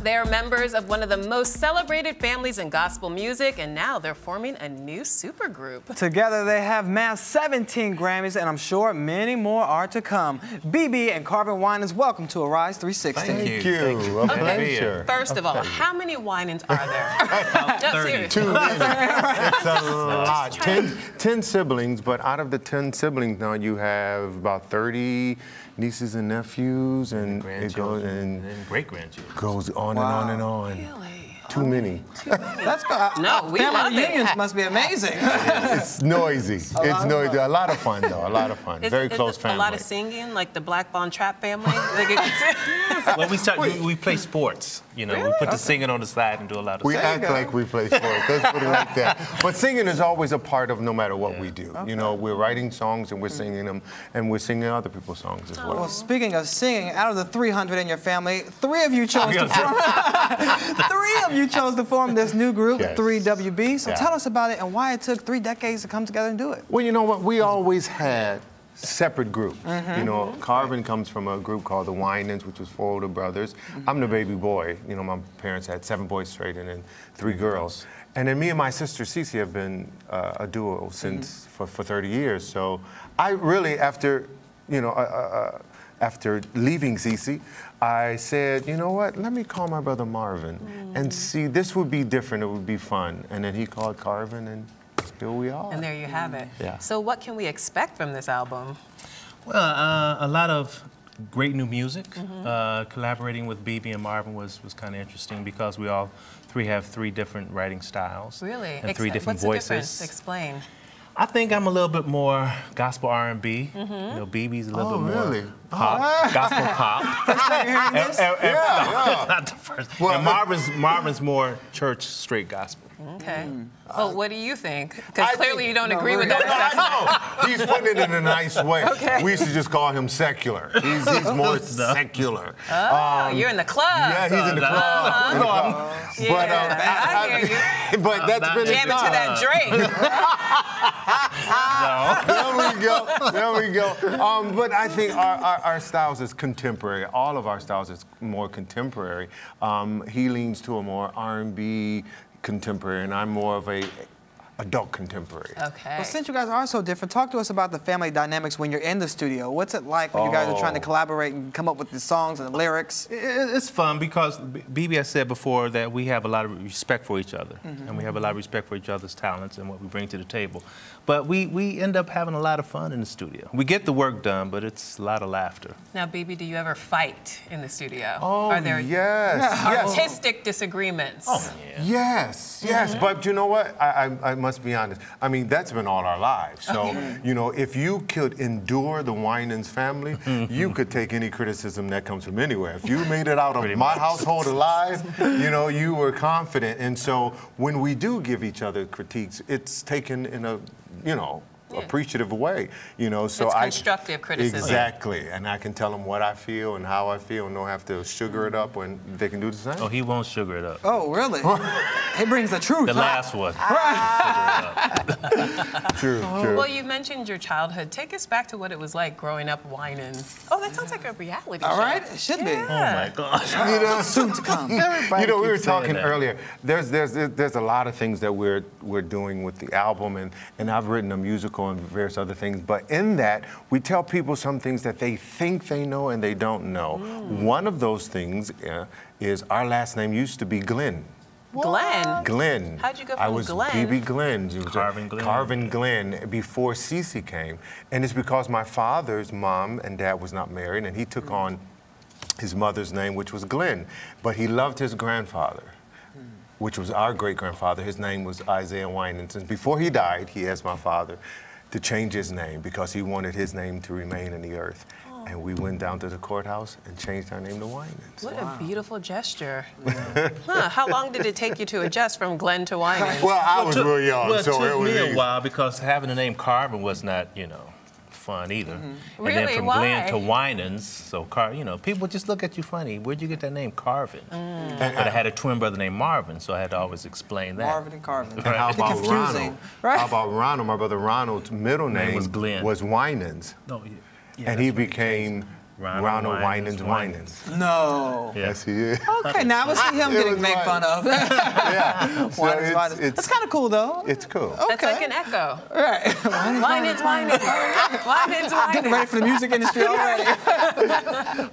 They are members of one of the most celebrated families in gospel music, and now they're forming a new supergroup. Together, they have massed 17 Grammys, and I'm sure many more are to come. BB and Carvin Winans, welcome to Arise 360. Thank you. A pleasure. First of all, how many Winans are there? About 30. Too many. It's a lot. 10 siblings, but out of the 10 siblings now, you have about 30 nieces and nephews, and it goes and great-grandchildren. Goes on and on and on. Really? Too many. That's good. No, we love family reunions must be amazing. It's noisy. It's noisy. A lot of fun, though. A lot of fun. Very close family. A lot of singing, like the Black Bond Trap family. Well, we play sports. You know, we put the singing on the side and do a lot of. We act like we play sports. Let's put it like that. But singing is always a part of no matter what we do. Okay. You know, we're writing songs and we're singing them, and we're singing other people's songs as well. Well, speaking of singing, out of the 300 in your family, three of you chose to form this new group, 3WB. So tell us about it and why it took 3 decades to come together and do it. Well, you know what? We always had separate groups. You know, Carvin comes from a group called the Winans, which was 4 older brothers. I'm the baby boy. You know, my parents had 7 boys straight and then 3 girls. And then me and my sister Cece have been a duo since for 30 years. So I really, after, you know, after leaving Cece, I said, you know what, let me call my brother Marvin and see, this would be different, it would be fun. And then he called Carvin, and here we are. And there you have it. Yeah. So what can we expect from this album? Well, a lot of great new music. Collaborating with BB and Marvin was kind of interesting because we all 3 have 3 different writing styles. Really? And 3 different voices. What's the difference? Explain. I think I'm a little bit more gospel R&B. You know, BB's a little bit more pop, gospel pop. Not the first. Well, and Marvin's more church straight gospel. Okay. Well, what do you think? Because clearly you don't agree with that assessment. He's putting it in a nice way. Okay. We used to just call him secular. He's more secular. Oh, you're in the club. Yeah, he's in the club. But I hear you. But that's been jam it to that Drake. There we go. But I think our styles is contemporary. All of our styles is more contemporary. He leans to a more R&B contemporary, and I'm more of a adult contemporary. Okay. Well, since you guys are so different, talk to us about the family dynamics when you're in the studio. What's it like when you guys are trying to collaborate and come up with the songs and the lyrics? It's fun because BB has said before that we have a lot of respect for each other, and we have a lot of respect for each other's talents and what we bring to the table. But we end up having a lot of fun in the studio. We get the work done, but it's a lot of laughter. Now, BB, do you ever fight in the studio? Oh, are there artistic disagreements? Oh, yeah. Yes. But you know what? I must be honest. I mean, that's been all our lives. So, you know, if you could endure the Winans family, you could take any criticism that comes from anywhere. If you made it out of my household alive, you know, you were confident. And so when we do give each other critiques, it's taken in a, you know, appreciative way, you know. So it's constructive criticism. Exactly, and I can tell them what I feel and how I feel, and don't have to sugar it up when they can do the same. Oh, he won't sugar it up. Oh, really? He brings the truth. The last one. True. Well, you mentioned your childhood. Take us back to what it was like growing up Winans. Oh, that sounds like a reality show. All right, it should be. Oh my gosh. You know, soon to come. You know, we were talking earlier. There's a lot of things that we're doing with the album, and I've written a musical and various other things. But in that, we tell people some things that they think they know and they don't know. One of those things is our last name used to be Glenn. Glenn? Glenn. How'd you go from I was Glenn? BB Glenn. Carvin Glenn. Carvin Glenn before Cece came. And it's because my father's mom and dad was not married, and he took on his mother's name, which was Glenn. But he loved his grandfather, which was our great-grandfather. His name was Isaiah Winans. And before he died, he asked my father to change his name because he wanted his name to remain in the earth. And we went down to the courthouse and changed our name to Winans. What a beautiful gesture. How long did it take you to adjust from Glenn to Winans? Well, I was real young, well, so it it took was me easy. a while because having the name Carvin was not, you know, fun either. And then from Why? Glenn to Winans, so you know, people just look at you funny. Where'd you get that name, Carvin? But I had a twin brother named Marvin, so I had to always explain that. Marvin and Carvin. And how about confusing, Ronald? right? How about Ronald? My brother Ronald's middle name was Glenn. was Winans. No, and he became Ronald Winans. No. Yes, he is. Okay, now I would see him getting was made like- fun of. Yeah. So Winans. it's That's kind of cool, though. It's cool. That's Okay. like an echo. Right. Winans. Getting ready for the music industry already.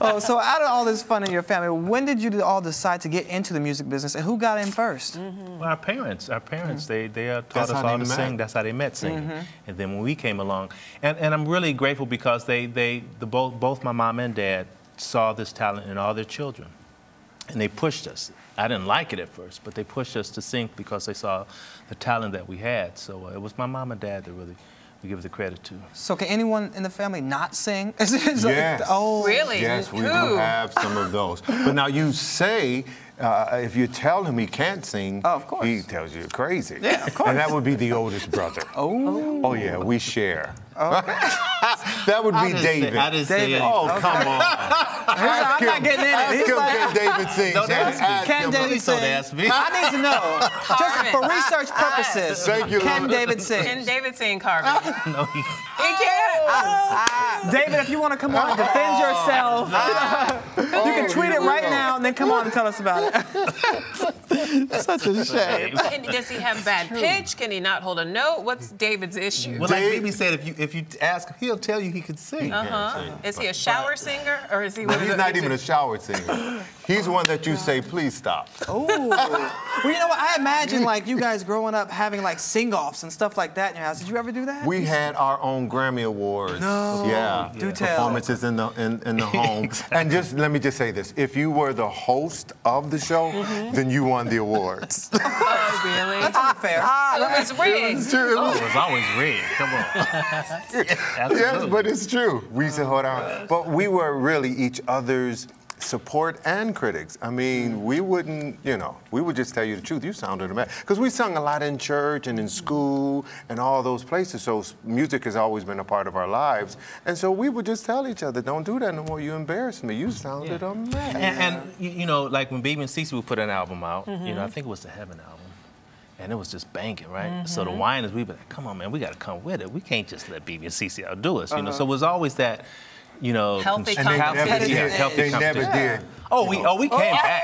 Oh, so out of all this fun in your family, when did you all decide to get into the music business, and who got in first? Well, our parents, they taught That's us how all they to met. sing. That's how they met singing. And then when we came along, and I'm really grateful because both my mom and dad saw this talent in all their children, and they pushed us. I didn't like it at first, but they pushed us to sing because they saw the talent that we had. So it was my mom and dad that really we give the credit to. So can anyone in the family not sing? It's Yes. Oh. Really? Yes, we do Who? have some of those. But now you say, if you tell him he can't sing, Oh, of course. he tells you you're crazy. Yeah, of course. And that would be the oldest brother. Oh. Oh, yeah, we share. That would be David. I didn't say David. it. Oh, come on. I'm not getting in it. Ask He's him, like, can David sing? Don't ask me. Ask Can him. David Please don't sing? ask me. I need to know. Just for Carvin. research purposes. Thank you, Can Lord. David sing? Can David sing, Carvin? No, he, He can't. David, if you want to come on and defend yourself, you can tweet it right now and then come on and tell us about it. Such a shame. Does he have bad pitch? Can he not hold a note? What's David's issue? well, like Baby said, if you ask, he'll tell you he can sing. Is he a shower singer, or is he one of He's the- not even a shower singer. He's one that you say, please stop. Ooh. Well, you know what? I imagine like you guys growing up having like sing-offs and stuff like that in your house. Did you ever do that? We had our own Grammy Awards. No. Yeah. Do tell. Performances in the home. Exactly. And just let me just say this: if you were the host of the show, then you won the awards. Oh, really? That's unfair. It was rigged. Oh, it was always red. Come on. Yes, Absolutely. but it's true. We used to hold on. But we were really each other's support and critics. I mean, we wouldn't, we would just tell you the truth. You sounded a mess. Because we sung a lot in church and in school and all those places. So music has always been a part of our lives. And so we would just tell each other, don't do that no more. You embarrassed me. You sounded a mess. And like when Baby and Cece would put an album out, I think it was the Heaven album. And it was just banging, right? So the Winans, we be like, come on, man, we got to come with it. We can't just let BB and CC outdo us, So it was always that, Healthy And they never competition. did. healthy They never competition. did. Oh, we came back.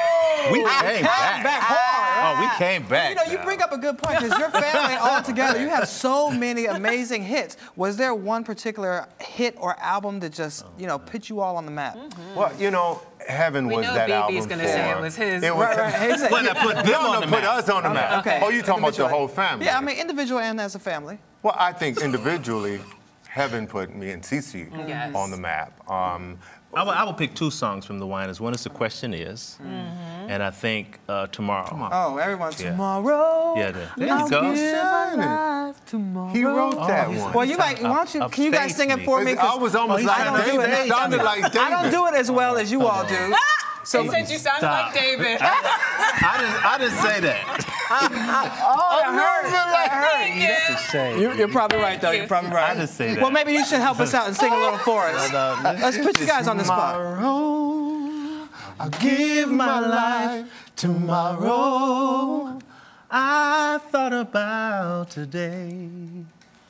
We came back. Back hard. Oh, we came back. You bring up a good point because your family all together, you have so many amazing hits. Was there one particular hit or album that just, put you all on the map? Well, Heaven We was know that album BB's gonna for- say it was his. It was Right. He said- Well, that put them on the put map. us on the map. Okay. Oh, you talking about the Individually. whole family? Yeah, I mean individual and as a family. Well, I think individually, Heaven put me and Cece Yes. on the map. I will pick two songs from the Winans. One is The Question Is, and I think Tomorrow. Oh, everyone. Yeah. Tomorrow. Yeah, there you I'll go. give my Shining. life tomorrow. He wrote that he's- one. Well, you might. Why don't you? Can you guys sing it for me? 'Cause I was almost he's like I don't do David. it. It sounded like David. I don't do it as well as you all do. So he said you sounded like David. I didn't say that. That's a shame. You're probably right, though. You're probably right. I didn't say that. Well, maybe you should help us out and sing a little for us. Let's put you guys on the spot. Tomorrow, I'll give my life tomorrow. I thought about today.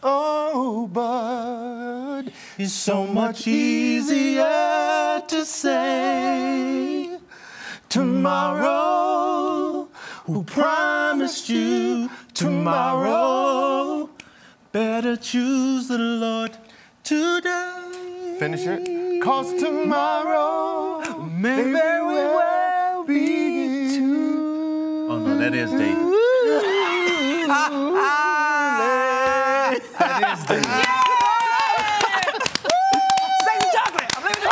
Oh, but It's so much easier to say tomorrow. Who promised you tomorrow? Better choose the Lord today. finish it. 'Cause tomorrow May very well be too. Oh no, that is David. That is David. Sexy chocolate. I'm leaving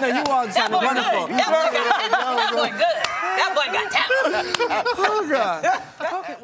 No, you all sounded wonderful. That boy good. That boy got talent. Oh, God. Okay.